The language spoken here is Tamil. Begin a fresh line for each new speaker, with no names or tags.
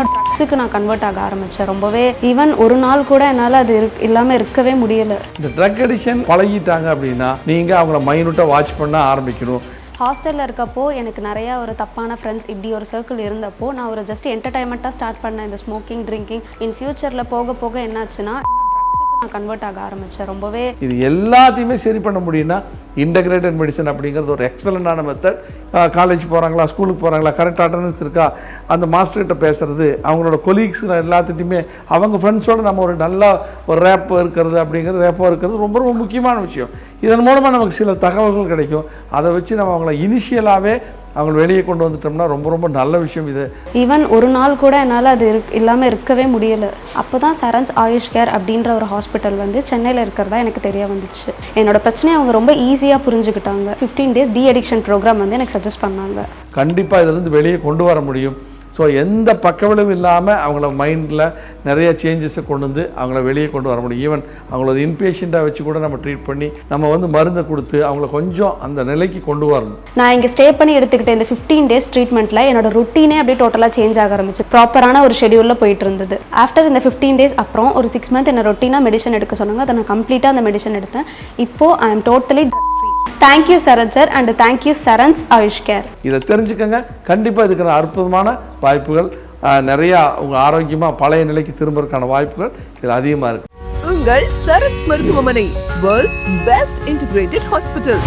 ட்ரக்ஸுக்கு நான் கன்வெர்ட் ஆக ஆரம்பித்தேன். ரொம்பவே ஈவன் ஒரு நாள் கூட என்னால் அது இல்லாமல் இருக்கவே முடியலை.
இந்த ட்ரக் அடிக்ஷன் பழகிட்டாங்க அப்படின்னா நீங்கள் அவங்கள மைனூட்டாக வாட்ச் பண்ண ஆரம்பிக்கணும்.
ஹாஸ்டலில் இருக்கப்போ எனக்கு நிறையா ஒரு தப்பான ஃப்ரெண்ட்ஸ் இப்படி ஒரு சர்க்கிள் இருந்தப்போ நான் ஒரு ஜஸ்ட் என்டர்டைன்மெண்ட்டாக ஸ்டார்ட் பண்ணேன் இந்த ஸ்மோக்கிங் ட்ரிங்கிங். இன் ஃபியூச்சரில் போக போக என்னாச்சுன்னா நான் கன்வெர்ட் ஆக ஆரம்பித்தேன். ரொம்பவே
இது எல்லாத்தையுமே சரி பண்ண முடியும்னா இன்டகிரேட்டட் மெடிசன் அப்படிங்கிறது ஒரு எக்ஸலண்டான மெத்தட். காலேஜ் போகிறாங்களா, ஸ்கூலுக்கு போகிறாங்களா, கரெக்ட் அட்டண்டன்ஸ் இருக்கா, அந்த மாஸ்டர்கிட்ட பேசுகிறது, அவங்களோட கொலீக்ஸ் எல்லாத்துட்டையுமே அவங்க ஃப்ரெண்ட்ஸோடு நம்ம ஒரு நல்லா ஒரு ரேப்போ இருக்கிறது ரொம்ப ரொம்ப முக்கியமான விஷயம். இதன் மூலமாக நமக்கு சில தகவல்கள் கிடைக்கும். அதை வச்சு நம்ம அவங்கள இனிஷியலாகவே அவங்களை வெளியே கொண்டு வந்துட்டோம்னா ரொம்ப ரொம்ப நல்ல விஷயம் இது.
ஈவன் ஒரு நாள் கூட என்னால் அது இல்லாமல் இருக்கவே முடியலை. அப்போ தான் சரண்ஸ் ஆயுஷ் கேர் அப்படின்ற ஒரு ஹாஸ்பிட்டல் வந்து சென்னையில் இருக்கிறதா எனக்கு தெரிய வந்துச்சு. என்னோட பிரச்சனையை அவங்க ரொம்ப ஈஸியாக புரிஞ்சுக்கிட்டாங்க. 15 days டி அடிக்ஷன் ப்ரோக்ராம் வந்து எனக்கு சஜஸ்ட் பண்ணாங்க.
கண்டிப்பாக இதிலிருந்து வெளியே கொண்டு வர முடியும். ஸோ எந்த பக்கவிளைவும் இல்லாமல் அவங்கள மைண்டில் நிறைய சேஞ்சஸை கொண்டு வந்து அவங்கள வெளியே கொண்டு வர முடியும். ஈவன் அவங்கள ஒரு இன்பேஷண்ட்டாக வச்சு கூட நம்ம ட்ரீட் பண்ணி நம்ம வந்து மருந்தை கொடுத்து அவங்கள கொஞ்சம் அந்த நிலைக்கு கொண்டு வரணும்.
நான் இங்கே ஸ்டே பண்ணி எடுத்துக்கிட்டேன் இந்த 15 days ட்ரீட்மெண்ட்டில் என்னோட ருட்டீனே அப்படியே டோட்டலாக சேஞ்ச் ஆக ஆரம்பிச்சு. ப்ராப்பரான ஒரு ஷெடியூலில் போயிட்டு இருந்தது. ஆஃப்டர் இந்த 15 days அப்புறம் ஒரு 6 months என்ன ரொட்டீனாக மெடிசன் எடுக்க சொன்னாங்க. அதை நான் கம்ப்ளீட்டாக அந்த மெடிசன் எடுத்தேன். இப்போது I am totally thank you Charan sir and thank you Charan's Ayush care.
இதை தெரிஞ்சுக்கங்க. கண்டிப்பாக இதுக்கான அற்புதமான வாய்ப்புகள் நிறையா உங்கள் ஆரோக்கியமாக பழைய நிலைக்கு திரும்புறதுக்கான வாய்ப்புகள் இதில் அதிகமாக இருக்குது.
உங்கள் சரண்ஸ் மருத்துவமனை, வேர்ல்ட்ஸ் பெஸ்ட் இன்டிகிரேட்டட் ஹாஸ்பிட்டல்.